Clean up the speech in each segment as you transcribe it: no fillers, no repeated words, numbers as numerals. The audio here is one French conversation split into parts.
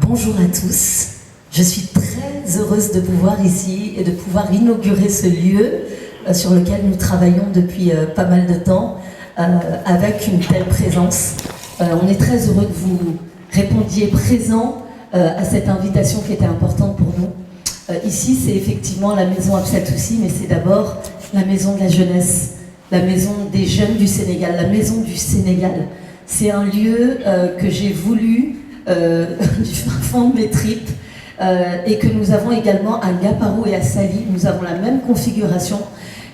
Bonjour à tous, je suis très heureuse de vous voir ici et de pouvoir inaugurer ce lieu sur lequel nous travaillons depuis pas mal de temps avec une telle présence. On est très heureux que vous répondiez présent à cette invitation qui était importante pour nous. Ici, c'est effectivement la maison Absatoussi, mais c'est d'abord la maison de la jeunesse, la maison des jeunes du Sénégal, la maison du Sénégal. C'est un lieu que j'ai voulu du fond de mes tripes et que nous avons également à Ngaparou et à Saly. Nous avons la même configuration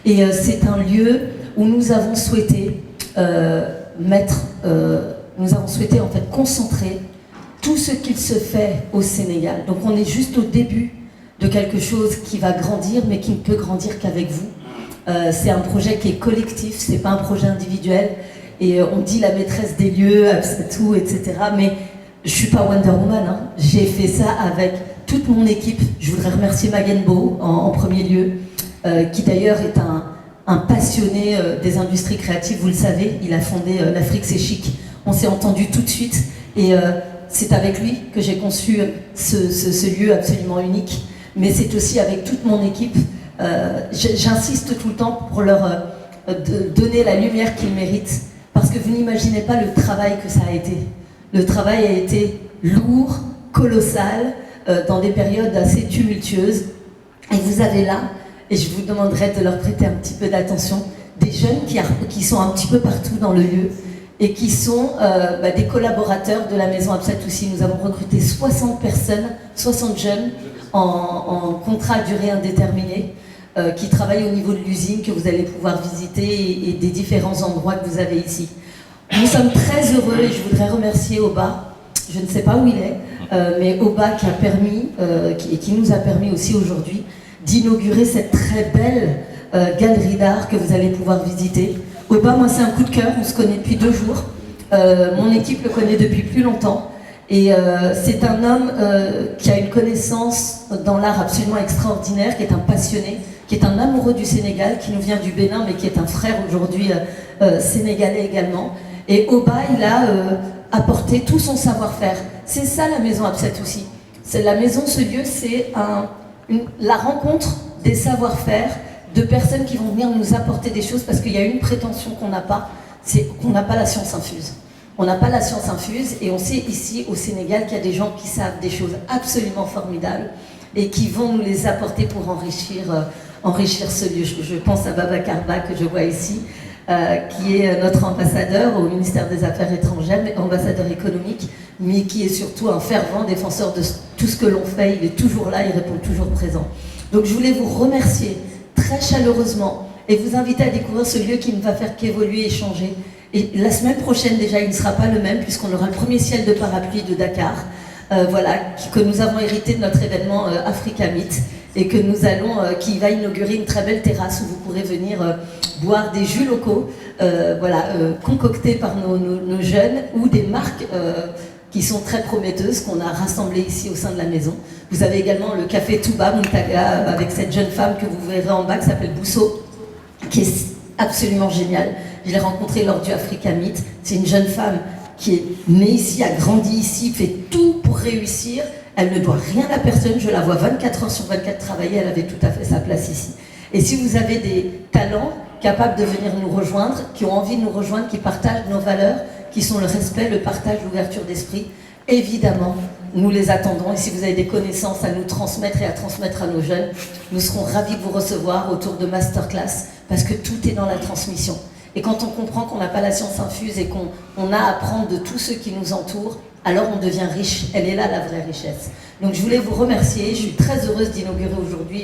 et c'est un lieu où nous avons souhaité en fait concentrer tout ce qu'il se fait au Sénégal. Donc on est juste au début de quelque chose qui va grandir, mais qui ne peut grandir qu'avec vous. C'est un projet qui est collectif, c'est pas un projet individuel. Et on dit la maîtresse des lieux, tout, etc. Mais je suis pas Wonder Woman, hein. J'ai fait ça avec toute mon équipe. Je voudrais remercier Magenbo en premier lieu, qui d'ailleurs est un passionné des industries créatives, vous le savez. Il a fondé l'Afrique c'est chic. On s'est entendu tout de suite et c'est avec lui que j'ai conçu ce lieu absolument unique. Mais c'est aussi avec toute mon équipe. J'insiste tout le temps pour leur donner la lumière qu'ils méritent. Parce que vous n'imaginez pas le travail que ça a été. Le travail a été lourd, colossal, dans des périodes assez tumultueuses. Et vous avez là, et je vous demanderai de leur prêter un petit peu d'attention, des jeunes qui sont un petit peu partout dans le lieu et qui sont des collaborateurs de la maison Absatoussi. Nous avons recruté 60 personnes, 60 jeunes en contrat à durée indéterminée. Qui travaillent au niveau de l'usine que vous allez pouvoir visiter et des différents endroits que vous avez ici. Nous sommes très heureux et je voudrais remercier Oba, je ne sais pas où il est, mais Oba qui a permis, et qui nous a permis aussi aujourd'hui d'inaugurer cette très belle galerie d'art que vous allez pouvoir visiter. Oba, moi c'est un coup de cœur, on se connaît depuis 2 jours, mon équipe le connaît depuis plus longtemps. Et c'est un homme qui a une connaissance dans l'art absolument extraordinaire, qui est un passionné, qui est un amoureux du Sénégal, qui nous vient du Bénin, mais qui est un frère aujourd'hui sénégalais également. Et Oba, il a apporté tout son savoir-faire. C'est ça la maison Absatoussi. C'est la maison, ce lieu, c'est la rencontre des savoir-faire de personnes qui vont venir nous apporter des choses, parce qu'il y a une prétention qu'on n'a pas, c'est qu'on n'a pas la science infuse. On n'a pas la science infuse et on sait ici au Sénégal qu'il y a des gens qui savent des choses absolument formidables et qui vont nous les apporter pour enrichir ce lieu. Je pense à Babacar Ba que je vois ici, qui est notre ambassadeur au ministère des Affaires étrangères, ambassadeur économique, mais qui est surtout un fervent défenseur de tout ce que l'on fait. Il est toujours là, il répond toujours présent. Donc je voulais vous remercier très chaleureusement et vous inviter à découvrir ce lieu qui ne va faire qu'évoluer et changer. Et la semaine prochaine déjà, il ne sera pas le même puisqu'on aura le premier ciel de parapluie de Dakar, que nous avons hérité de notre événement Africa Meet et que nous allons, qui va inaugurer une très belle terrasse où vous pourrez venir boire des jus locaux, concoctés par nos jeunes ou des marques qui sont très prometteuses qu'on a rassemblées ici au sein de la maison. Vous avez également le café Touba Muntaga avec cette jeune femme que vous verrez en bas qui s'appelle Bousso, qui est absolument géniale. Je l'ai rencontrée lors du Africa Meet. C'est une jeune femme qui est née ici, a grandi ici, fait tout pour réussir. Elle ne doit rien à personne. Je la vois 24 heures sur 24 travailler. Elle avait tout à fait sa place ici. Et si vous avez des talents capables de venir nous rejoindre, qui ont envie de nous rejoindre, qui partagent nos valeurs, qui sont le respect, le partage, l'ouverture d'esprit, évidemment, nous les attendons. Et si vous avez des connaissances à nous transmettre et à transmettre à nos jeunes, nous serons ravis de vous recevoir autour de masterclass, parce que tout est dans la transmission. Et quand on comprend qu'on n'a pas la science infuse et qu'on a à apprendre de tous ceux qui nous entourent, alors on devient riche. Elle est là la vraie richesse. Donc je voulais vous remercier. Je suis très heureuse d'inaugurer aujourd'hui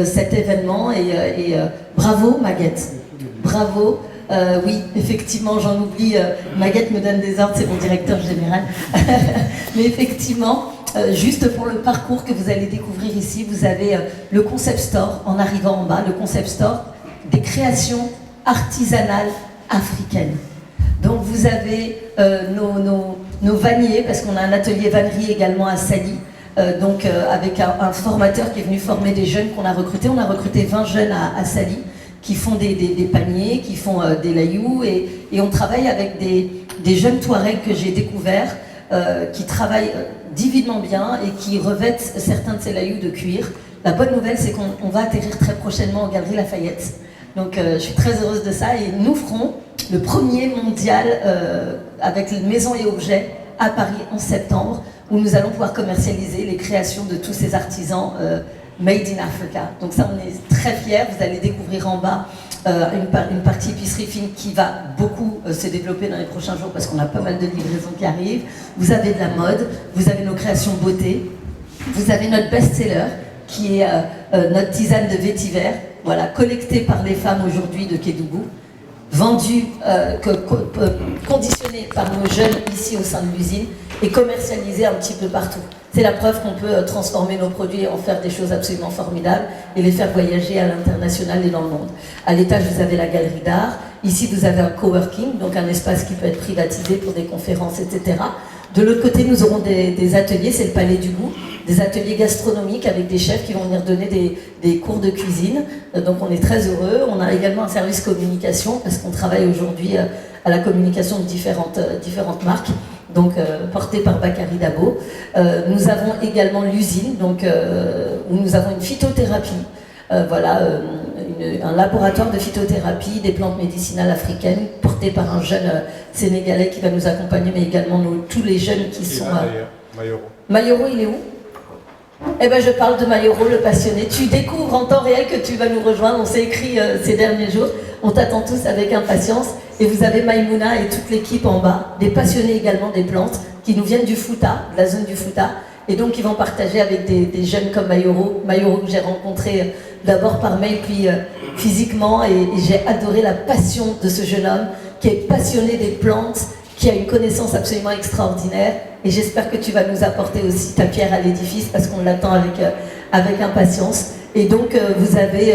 cet événement. Et bravo Maguette. Bravo. Oui, effectivement, j'en oublie. Maguette me donne des ordres, c'est mon directeur général. Mais effectivement, juste pour le parcours que vous allez découvrir ici, vous avez le concept store en arrivant en bas. Le concept store des créations artisanales africaines. Donc vous avez nos vanniers, parce qu'on a un atelier vannerie également à Saly, avec un formateur qui est venu former des jeunes qu'on a recrutés. On a recruté 20 jeunes à Saly qui font des paniers, qui font des layous, et on travaille avec des jeunes Touaregs que j'ai découverts qui travaillent divinement bien et qui revêtent certains de ces layoux de cuir. La bonne nouvelle, c'est qu'on va atterrir très prochainement aux Galeries Lafayette. Donc je suis très heureuse de ça et nous ferons le premier mondial avec les maisons et objets à Paris en septembre, où nous allons pouvoir commercialiser les créations de tous ces artisans made in Africa. Donc ça, on est très fiers. Vous allez découvrir en bas une partie épicerie fine qui va beaucoup se développer dans les prochains jours parce qu'on a pas mal de livraisons qui arrivent. Vous avez de la mode, vous avez nos créations beauté, vous avez notre best-seller qui est notre tisane de vétiver, voilà, collectée par les femmes aujourd'hui de Kédougou, vendue, conditionnée par nos jeunes ici au sein de l'usine et commercialisée un petit peu partout. C'est la preuve qu'on peut transformer nos produits et en faire des choses absolument formidables et les faire voyager à l'international et dans le monde. À l'étage, vous avez la galerie d'art. Ici, vous avez un coworking, donc un espace qui peut être privatisé pour des conférences, etc. De l'autre côté, nous aurons des ateliers, c'est le Palais du Goût, des ateliers gastronomiques avec des chefs qui vont venir donner des cours de cuisine. Donc on est très heureux. On a également un service communication parce qu'on travaille aujourd'hui à la communication de différentes marques, donc portée par Bakary Dabo. Nous avons également l'usine, donc où nous avons une phytothérapie. Un laboratoire de phytothérapie des plantes médicinales africaines porté par un jeune Sénégalais qui va nous accompagner, mais également tous les jeunes qui sont... Mayoro. Mayoro, il est où? Eh bien, je parle de Mayoro, le passionné. Tu découvres en temps réel que tu vas nous rejoindre. On s'est écrit ces derniers jours. On t'attend tous avec impatience. Et vous avez Maïmouna et toute l'équipe en bas, des passionnés également des plantes, qui nous viennent du Fouta, de la zone du Fouta. Et donc, ils vont partager avec des jeunes comme Mayoro. Mayoro que j'ai rencontré d'abord par mail, puis physiquement. Et j'ai adoré la passion de ce jeune homme qui est passionné des plantes, qui a une connaissance absolument extraordinaire. Et j'espère que tu vas nous apporter aussi ta pierre à l'édifice parce qu'on l'attend avec impatience. Et donc, vous avez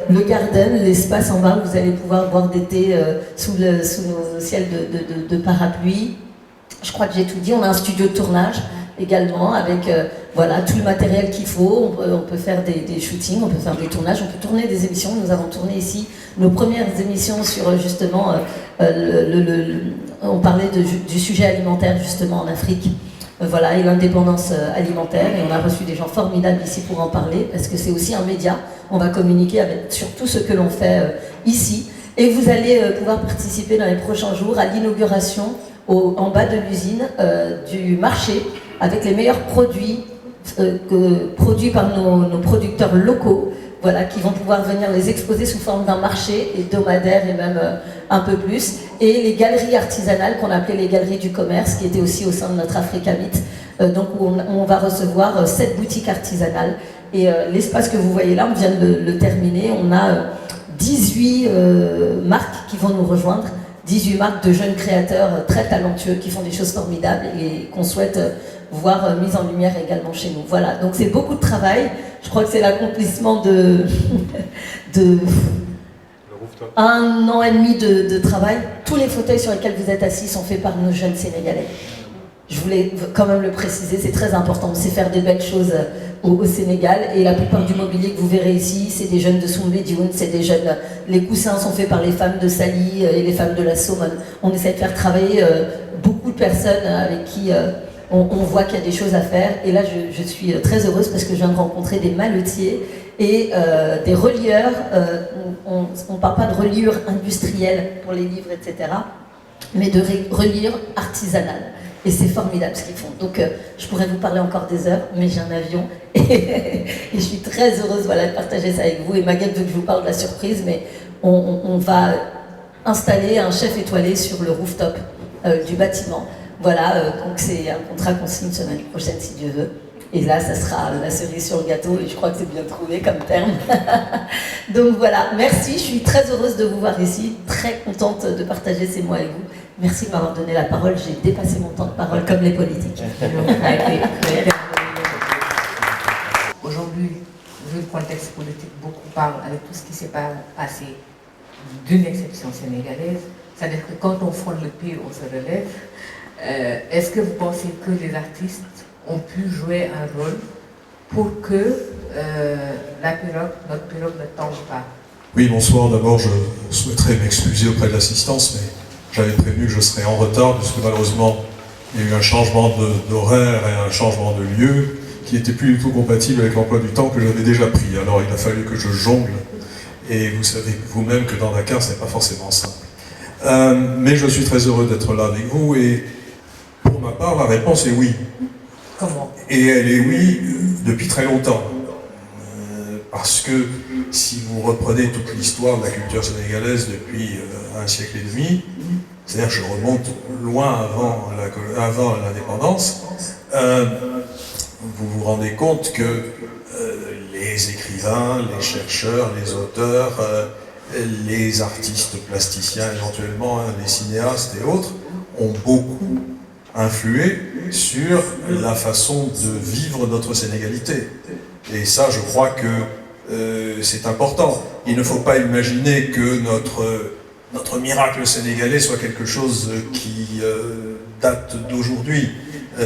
le garden, l'espace en bas où vous allez pouvoir boire des thés sous nos ciels de parapluie. Je crois que j'ai tout dit. On a un studio de tournage également avec voilà, tout le matériel qu'il faut. On peut faire des shootings, on peut faire des tournages, on peut tourner des émissions. Nous avons tourné ici nos premières émissions sur justement, on parlait du sujet alimentaire justement en Afrique. Voilà, et l'indépendance alimentaire, et on a reçu des gens formidables ici pour en parler, parce que c'est aussi un média, on va communiquer sur tout ce que l'on fait ici, et vous allez pouvoir participer dans les prochains jours à l'inauguration en bas de l'usine du marché, avec les meilleurs produits produits par nos producteurs locaux, voilà, qui vont pouvoir venir les exposer sous forme d'un marché hebdomadaire et même un peu plus, et les galeries artisanales qu'on appelait les galeries du commerce, qui étaient aussi au sein de notre Africa Meet, donc où on va recevoir 7 boutiques artisanales, et l'espace que vous voyez là, on vient de le terminer, on a 18 marques qui vont nous rejoindre, 18 marques de jeunes créateurs très talentueux qui font des choses formidables et qu'on souhaite voir mise en lumière également chez nous. Voilà, donc c'est beaucoup de travail. Je crois que c'est l'accomplissement de 1 an et demi de travail. Tous les fauteuils sur lesquels vous êtes assis sont faits par nos jeunes Sénégalais. Je voulais quand même le préciser, c'est très important. On sait faire des belles choses au Sénégal, et la plupart du mobilier que vous verrez ici, c'est des jeunes de Soumbédioune, c'est des jeunes... Les coussins sont faits par les femmes de Sali et les femmes de la Saumon. On essaie de faire travailler beaucoup de personnes avec qui... On voit qu'il y a des choses à faire, et là je suis très heureuse parce que je viens de rencontrer des maletiers et des relieurs. On ne parle pas de reliure industrielle pour les livres, etc., mais de reliure artisanale. Et c'est formidable ce qu'ils font. Donc je pourrais vous parler encore des heures, mais j'ai un avion et je suis très heureuse, voilà, de partager ça avec vous. Et Maguette veut que je vous parle de la surprise, mais on va installer un chef étoilé sur le rooftop du bâtiment. Voilà, donc c'est un contrat qu'on signe semaine prochaine si Dieu veut. Et là, ça sera la cerise sur le gâteau, et je crois que c'est bien trouvé comme terme. Donc voilà, merci, je suis très heureuse de vous voir ici, très contente de partager ces mots avec vous. Merci de m'avoir donné la parole, j'ai dépassé mon temps de parole comme les politiques. Aujourd'hui, vu le contexte politique, beaucoup parlent avec tout ce qui s'est passé d'une exception sénégalaise, c'est-à-dire que quand on fonde le pays, on se relève. Est-ce que vous pensez que les artistes ont pu jouer un rôle pour que notre pirogue ne tombe pas? Oui, bonsoir. D'abord, je souhaiterais m'excuser auprès de l'assistance, mais j'avais prévenu que je serais en retard, puisque malheureusement, Il y a eu un changement d'horaire et un changement de lieu qui n'était plus du tout compatible avec l'emploi du temps que j'avais déjà pris. Alors il a fallu que je jongle, et vous savez vous-même que dans Dakar, ce n'est pas forcément simple. Mais je suis très heureux d'être là avec vous, et pour ma part, la réponse est oui. Comment? Et elle est oui depuis très longtemps. Parce que si vous reprenez toute l'histoire de la culture sénégalaise depuis un siècle et demi, c'est-à-dire que je remonte loin avant l'indépendance, vous vous rendez compte que les écrivains, les chercheurs, les auteurs, les artistes plasticiens éventuellement, les cinéastes et autres, ont beaucoup influé sur la façon de vivre notre sénégalité. Et ça, je crois que c'est important. Il ne faut pas imaginer que notre miracle sénégalais soit quelque chose qui date d'aujourd'hui.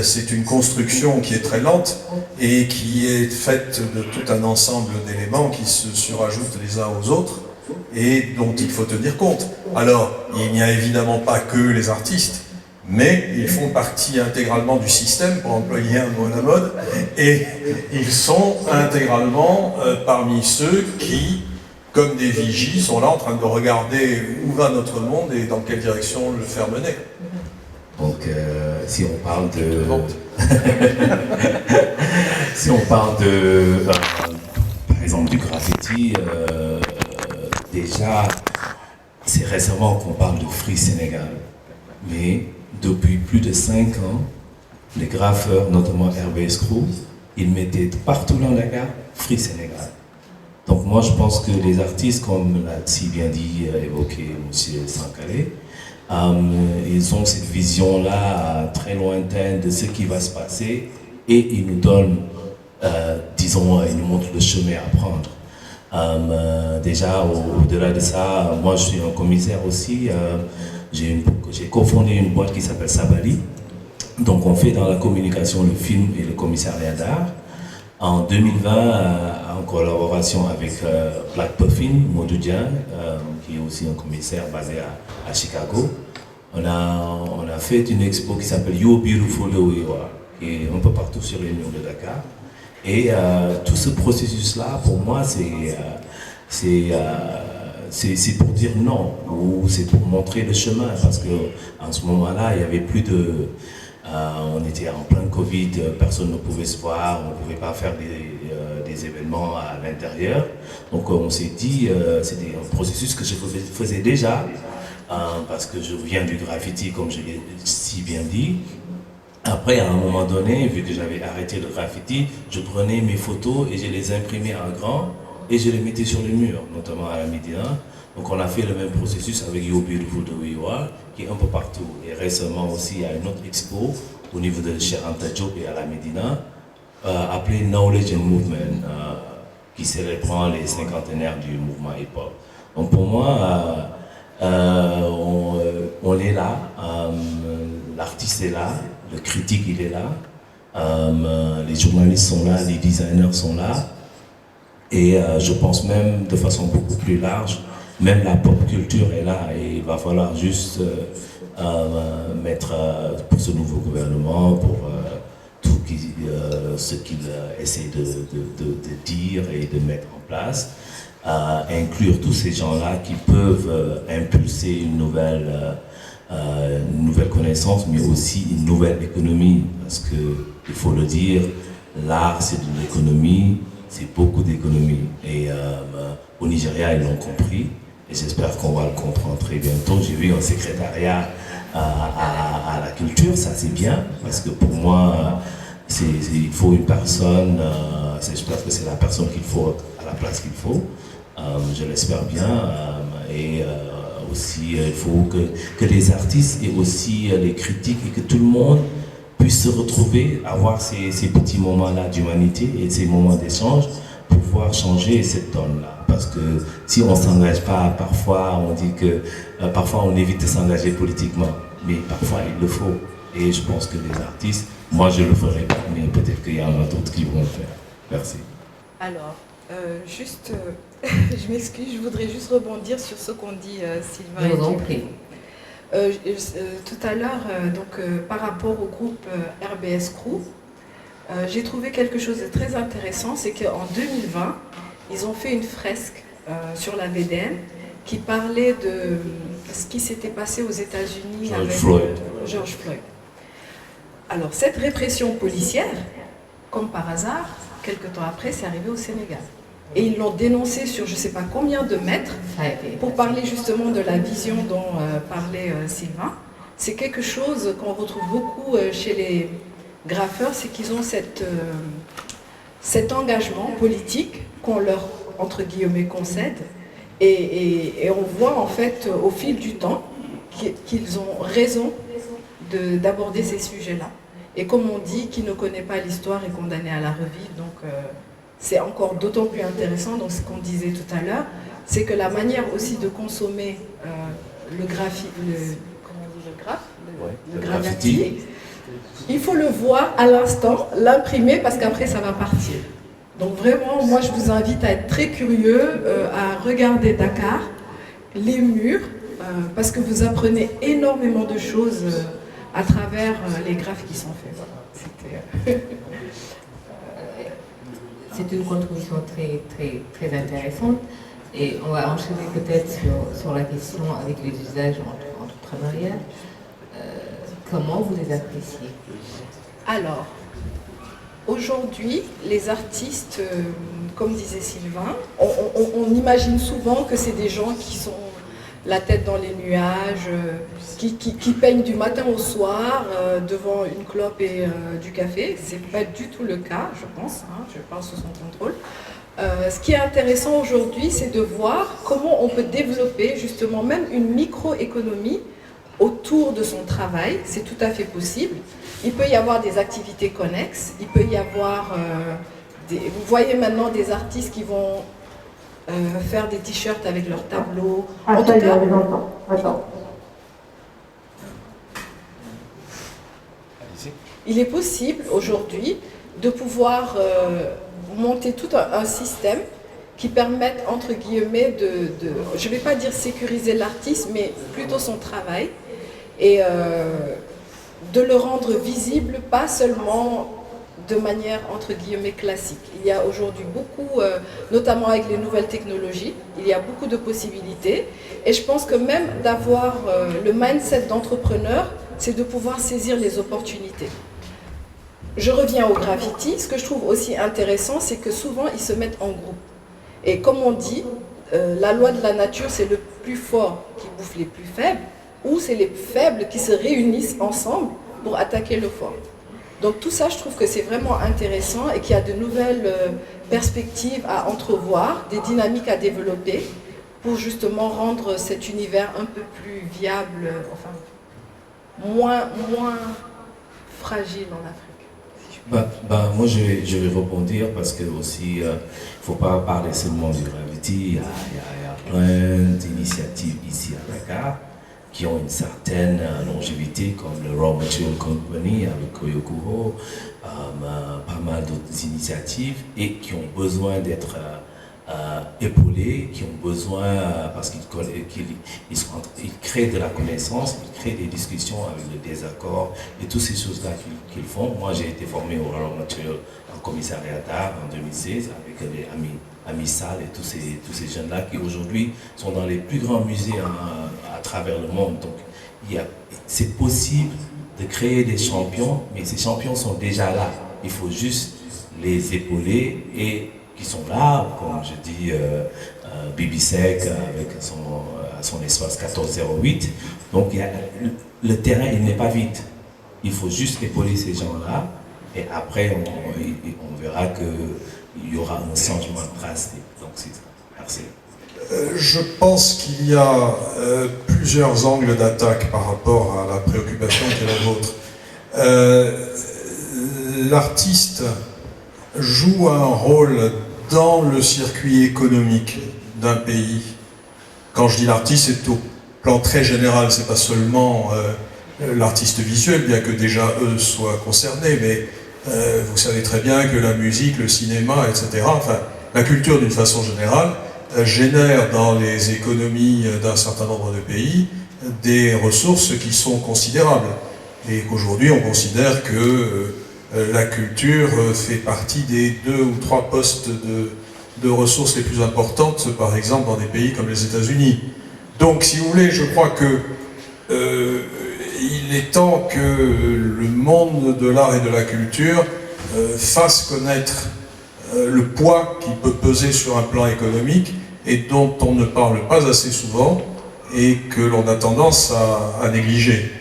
C'est une construction qui est très lente et qui est faite de tout un ensemble d'éléments qui se surajoutent les uns aux autres et dont il faut tenir compte. Alors, il n'y a évidemment pas que les artistes, mais ils font partie intégralement du système, pour employer un mot à la mode, et ils sont intégralement parmi ceux qui, comme des vigies, sont là en train de regarder où va notre monde et dans quelle direction le faire mener. Donc, si on parle de... si on parle de, par exemple, du graffiti, déjà, c'est récemment qu'on parle de Free Sénégal. Mais depuis plus de 5 ans, les graffeurs, notamment RBS Crew, ils mettaient partout dans Dakar Free Sénégal. Donc moi, je pense que les artistes, comme l'a si bien dit, évoqué M. Sankalé, ils ont cette vision-là très lointaine de ce qui va se passer et ils nous donnent, disons, ils nous montrent le chemin à prendre. Déjà, au-delà de ça, moi je suis un commissaire aussi. J'ai cofondé une boîte qui s'appelle Sabali. Donc on fait dans la communication le film et le commissariat d'art. En 2020, en collaboration avec Black Puffin, Modou Dieng, qui est aussi un commissaire basé à Chicago, on a fait une expo qui s'appelle You Beautiful the Way You Are, qui est un peu partout sur les murs de Dakar. Et tout ce processus-là, pour moi, c'est pour dire non, ou c'est pour montrer le chemin, parce qu'en ce moment-là, il n'y avait plus de... on était en plein Covid, personne ne pouvait se voir, on ne pouvait pas faire des événements à l'intérieur. Donc on s'est dit, c'était un processus que je faisais déjà, parce que je viens du graffiti, comme je l'ai si bien dit. Après, à un moment donné, vu que j'avais arrêté le graffiti, je prenais mes photos et je les imprimais en grand et je les mettais sur les murs, notamment à la Médina. Donc on a fait le même processus avec You Beautiful the Way You Are, qui est un peu partout. Et récemment aussi, il y a une autre expo au niveau de Cheikh Anta Diop et à la Médina, appelée Knowledge and Movement, qui célébrant les cinquantenaires du mouvement hip-hop. Donc pour moi, on est là, l'artiste est là, le critique il est là, les journalistes sont là, les designers sont là, et je pense même de façon beaucoup plus large, même la pop culture est là, et il va falloir juste mettre pour ce nouveau gouvernement, pour tout ce qu'il essaie de dire et de mettre en place, inclure tous ces gens-là qui peuvent impulser une nouvelle connaissance, mais aussi une nouvelle économie, parce que il faut le dire, l'art c'est de l'économie, c'est beaucoup d'économie, et au Nigeria ils l'ont compris, et j'espère qu'on va le comprendre très bientôt. J'ai vu un secrétariat à la culture, ça c'est bien, parce que pour moi il faut une personne, j'espère que c'est la personne qu'il faut à la place qu'il faut, je l'espère bien, et aussi il faut que les artistes et aussi les critiques et que tout le monde puisse se retrouver, avoir ces petits moments-là d'humanité et ces moments d'échange pour pouvoir changer cette donne-là. Parce que si on ne s'engage pas, parfois on dit que parfois on évite de s'engager politiquement, mais parfois il le faut. Et je pense que les artistes, moi je le ferai pas, mais peut-être qu'il y en a d'autres qui vont le faire. Merci. Alors, je m'excuse, je voudrais juste rebondir sur ce qu'ont dit Sylvain. Je vous en prie. Tout à l'heure, par rapport au groupe RBS Crew, j'ai trouvé quelque chose de très intéressant, c'est qu'en 2020, ils ont fait une fresque sur la VDN qui parlait de ce qui s'était passé aux États-Unis avec George Floyd. Alors, cette répression policière, comme par hasard, quelques temps après, c'est arrivé au Sénégal. Et ils l'ont dénoncé sur je ne sais pas combien de mètres pour parler justement de la vision dont parlait Sylvain. C'est quelque chose qu'on retrouve beaucoup chez les graffeurs, c'est qu'ils ont cet engagement politique qu'on leur, entre guillemets, concède. Et on voit en fait au fil du temps qu'ils ont raison d'aborder ces sujets-là. Et comme on dit, qui ne connaît pas l'histoire est condamné à la revivre. Donc c'est encore d'autant plus intéressant. Donc ce qu'on disait tout à l'heure, c'est que la manière aussi de consommer le graffiti, il faut le voir à l'instant, l'imprimer parce qu'après ça va partir. Donc vraiment, moi je vous invite à être très curieux, à regarder Dakar, les murs, parce que vous apprenez énormément de choses à travers les graphes qui sont faits. Voilà. C'est une contribution très, très, très intéressante et on va enchaîner peut-être sur la question avec les usages entrepreneuriaux. Comment vous les appréciez? Alors, aujourd'hui, les artistes, comme disait Sylvain, on imagine souvent que c'est des gens qui sont la tête dans les nuages, qui peignent du matin au soir devant une clope et du café. Ce n'est pas du tout le cas, je pense, je parle sous son contrôle. Ce qui est intéressant aujourd'hui, c'est de voir comment on peut développer justement même une microéconomie autour de son travail. C'est tout à fait possible. Il peut y avoir des activités connexes, il peut y avoir vous voyez maintenant des artistes qui vont faire des t-shirts avec leurs tableaux. En tout cas, il est possible aujourd'hui de pouvoir monter tout un système qui permette, entre guillemets, je ne vais pas dire sécuriser l'artiste, mais plutôt son travail, et de le rendre visible, pas seulement de manière, entre guillemets, classique. Il y a aujourd'hui beaucoup, notamment avec les nouvelles technologies, il y a beaucoup de possibilités, et je pense que même d'avoir le mindset d'entrepreneur, c'est de pouvoir saisir les opportunités. Je reviens au graffiti, ce que je trouve aussi intéressant, c'est que souvent ils se mettent en groupe. Et comme on dit, la loi de la nature, c'est le plus fort qui bouffe les plus faibles, ou c'est les faibles qui se réunissent ensemble pour attaquer le fort. Donc tout ça, je trouve que c'est vraiment intéressant et qu'il y a de nouvelles perspectives à entrevoir, des dynamiques à développer pour justement rendre cet univers un peu plus viable, enfin, moins fragile en Afrique. Moi, je vais rebondir parce que aussi, il ne faut pas parler seulement du graffiti. Il y a plein d'initiatives ici à Dakar qui ont une certaine longévité, comme le Raw Material Company avec Koyokuro, pas mal d'autres initiatives et qui ont besoin d'être épaulés, qui ont besoin, parce qu'ils créent de la connaissance, ils créent des discussions avec le désaccord et toutes ces choses-là qu'ils font. Moi, j'ai été formé au Raw Material en commissariat d'art en 2016 avec les Amis Sal et tous ces jeunes-là qui aujourd'hui sont dans les plus grands musées à travers le monde. Donc, c'est possible de créer des champions, mais ces champions sont déjà là. Il faut juste les épauler et qui sont là, comme je dis, Bibisec avec son espace 1408. Donc le terrain, il n'est pas vide. Il faut juste épauler ces gens-là et après on verra qu'il y aura un changement drastique. Donc c'est ça. Merci. Je pense qu'il y a plusieurs angles d'attaque par rapport à la préoccupation qui est la vôtre. L'artiste joue un rôle dans le circuit économique d'un pays. Quand je dis l'artiste, c'est au plan très général, c'est pas seulement l'artiste visuel, bien que déjà eux soient concernés, mais vous savez très bien que la musique, le cinéma, etc., enfin la culture d'une façon générale, génère dans les économies d'un certain nombre de pays des ressources qui sont considérables. Et qu'aujourd'hui, on considère que la culture fait partie des 2 ou 3 postes de ressources les plus importantes, par exemple dans des pays comme les États-Unis. Donc, si vous voulez, je crois que il est temps que le monde de l'art et de la culture fasse connaître le poids qui peut peser sur un plan économique et dont on ne parle pas assez souvent et que l'on a tendance à négliger.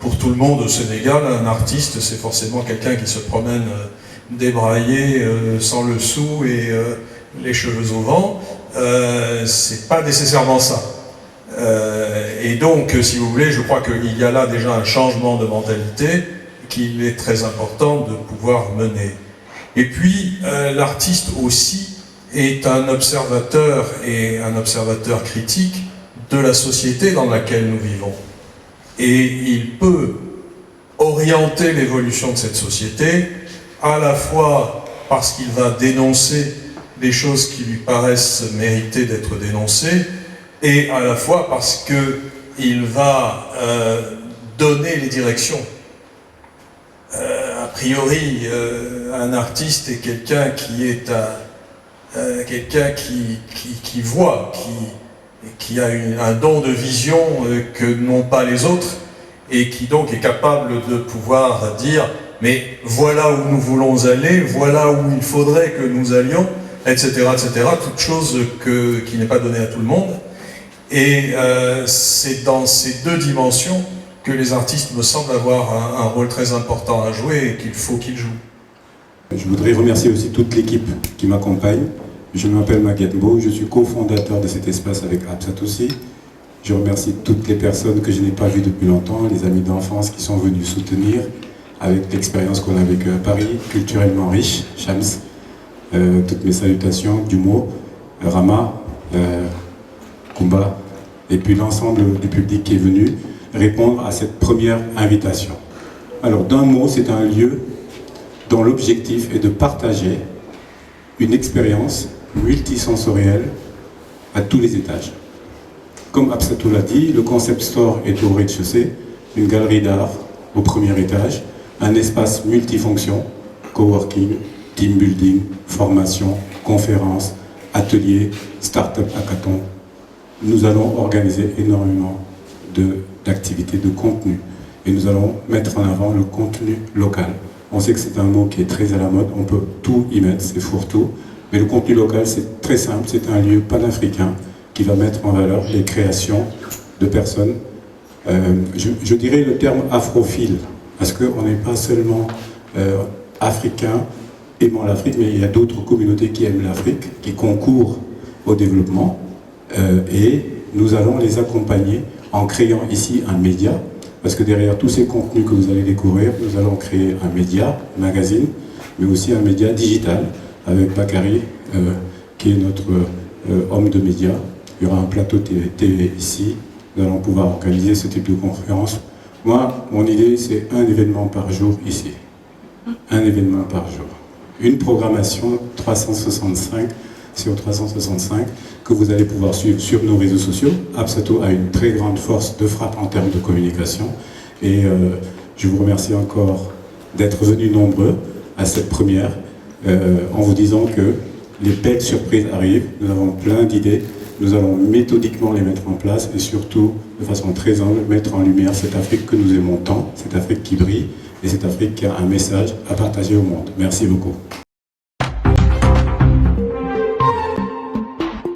Pour tout le monde au Sénégal, un artiste, c'est forcément quelqu'un qui se promène débraillé, sans le sou et les cheveux au vent. C'est pas nécessairement ça. Et donc, si vous voulez, je crois qu'il y a là déjà un changement de mentalité qu'il est très important de pouvoir mener. Et puis, l'artiste aussi est un observateur et un observateur critique de la société dans laquelle nous vivons. Et il peut orienter l'évolution de cette société à la fois parce qu'il va dénoncer des choses qui lui paraissent mériter d'être dénoncées et à la fois parce qu'il va donner les directions. A priori, un artiste est quelqu'un qui est quelqu'un qui voit, qui a un don de vision que n'ont pas les autres et qui donc est capable de pouvoir dire mais voilà où nous voulons aller, voilà où il faudrait que nous allions, etc., etc., toute chose qui n'est pas donnée à tout le monde. Et c'est dans ces 2 dimensions que les artistes me semblent avoir un rôle très important à jouer et qu'il faut qu'ils jouent. Je voudrais remercier aussi toute l'équipe qui m'accompagne. Je m'appelle Maguette Mbo, je suis cofondateur de cet espace avec Absat aussi. Je remercie toutes les personnes que je n'ai pas vues depuis longtemps, les amis d'enfance qui sont venus soutenir avec l'expérience qu'on a vécue à Paris, culturellement riche, Shams, toutes mes salutations, Dumo, Rama, Kumba, et puis l'ensemble du public qui est venu répondre à cette première invitation. Alors d'un mot, c'est un lieu dont l'objectif est de partager une expérience multisensorielle à tous les étages. Comme Absatou l'a dit, le concept store est au rez-de-chaussée, une galerie d'art au premier étage, un espace multifonction, coworking, team building, formation, conférences, ateliers, start-up hackathon. Nous allons organiser énormément d'activités, de contenu, et nous allons mettre en avant le contenu local. On sait que c'est un mot qui est très à la mode, on peut tout y mettre, c'est fourre-tout, mais le contenu local c'est très simple, c'est un lieu panafricain qui va mettre en valeur les créations de personnes. Je dirais le terme afrophile, parce qu'on n'est pas seulement africain aimant l'Afrique, mais il y a d'autres communautés qui aiment l'Afrique, qui concourent au développement, et nous allons les accompagner en créant ici un média, parce que derrière tous ces contenus que vous allez découvrir, nous allons créer un média, un magazine, mais aussi un média digital, avec Bakary, qui est notre homme de médias. Il y aura un plateau TV ici, nous allons pouvoir organiser ce type de conférence. Moi, mon idée, c'est un événement par jour ici. Un événement par jour. Une programmation 365 sur 365 que vous allez pouvoir suivre sur nos réseaux sociaux. Absatou a une très grande force de frappe en termes de communication. Et je vous remercie encore d'être venus nombreux à cette première, en vous disant que les belles surprises arrivent. Nous avons plein d'idées. Nous allons méthodiquement les mettre en place et surtout, de façon très humble, mettre en lumière cette Afrique que nous aimons tant, cette Afrique qui brille et cette Afrique qui a un message à partager au monde. Merci beaucoup.